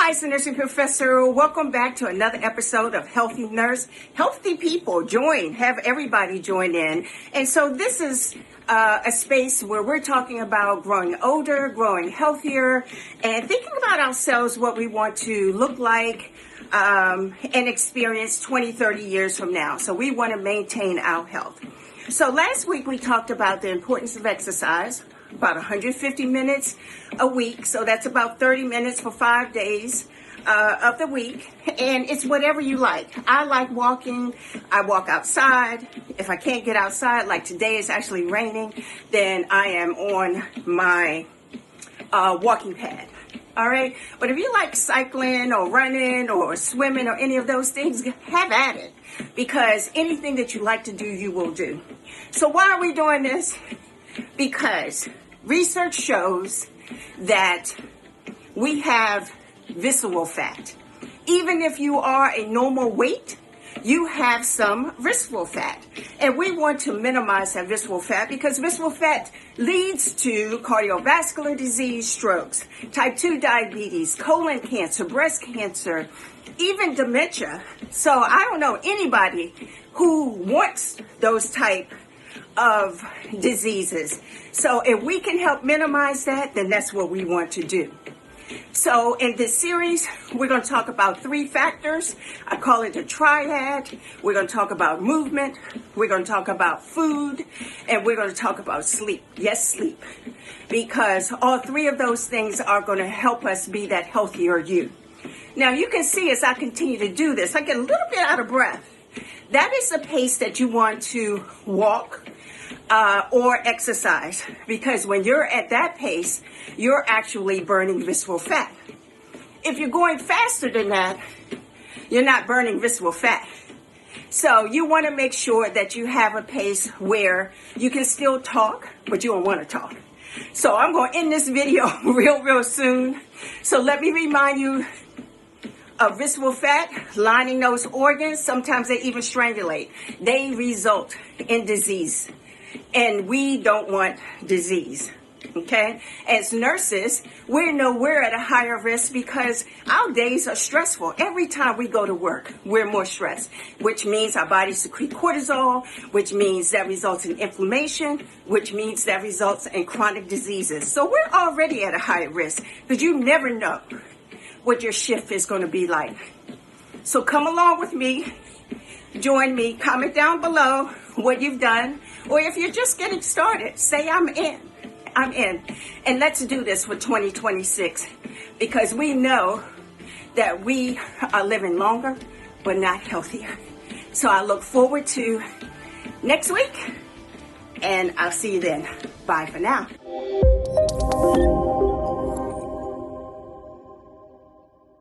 Hi, it's the Nursing Professor. Welcome back to another episode of Healthy Nurse. Healthy people have everybody join in. And so this is a space where we're talking about growing older, growing healthier, and thinking about ourselves, what we want to look like and experience 20, 30 years from now. So we want to maintain our health. So last week we talked about the importance of exercise, about 150 minutes a week. So that's about 30 minutes for 5 days of the week. And it's whatever you like. I like walking. I walk outside. If I can't get outside, like today it's actually raining, then I am on my walking pad. All right. But if you like cycling or running or swimming or any of those things, have at it. Because anything that you like to do, you will do. So why are we doing this? Because research shows that we have visceral fat. Even if you are a normal weight, you have some visceral fat. And we want to minimize that visceral fat because visceral fat leads to cardiovascular disease, strokes, type 2 diabetes, colon cancer, breast cancer, even dementia. So I don't know anybody who wants those type of diseases. So if we can help minimize that, then that's what we want to do. So in this series, we're going to talk about 3 factors. I call it the Triad. We're going to talk about movement. We're going to talk about food. And we're going to talk about sleep. Yes, sleep. Because all 3 of those things are going to help us be that healthier you. Now you can see as I continue to do this, I get a little bit out of breath. That is the pace that you want to walk or exercise, because when you're at that pace, you're actually burning visceral fat. If you're going faster than that, you're not burning visceral fat. So you want to make sure that you have a pace where you can still talk, but you don't want to talk. So I'm going to end this video real soon. So let me remind you of visceral fat lining those organs. Sometimes they even strangulate. They result in disease. And we don't want disease, okay? As nurses, we know we're at a higher risk because our days are stressful. Every time we go to work, we're more stressed, which means our bodies secrete cortisol, which means that results in inflammation, which means that results in chronic diseases. So we're already at a higher risk because you never know what your shift is going to be like. So come along with me. Join me. Comment down below what you've done. Or if you're just getting started, say I'm in. I'm in. And let's do this for 2026 because we know that we are living longer but not healthier. So I look forward to next week and I'll see you then. Bye for now.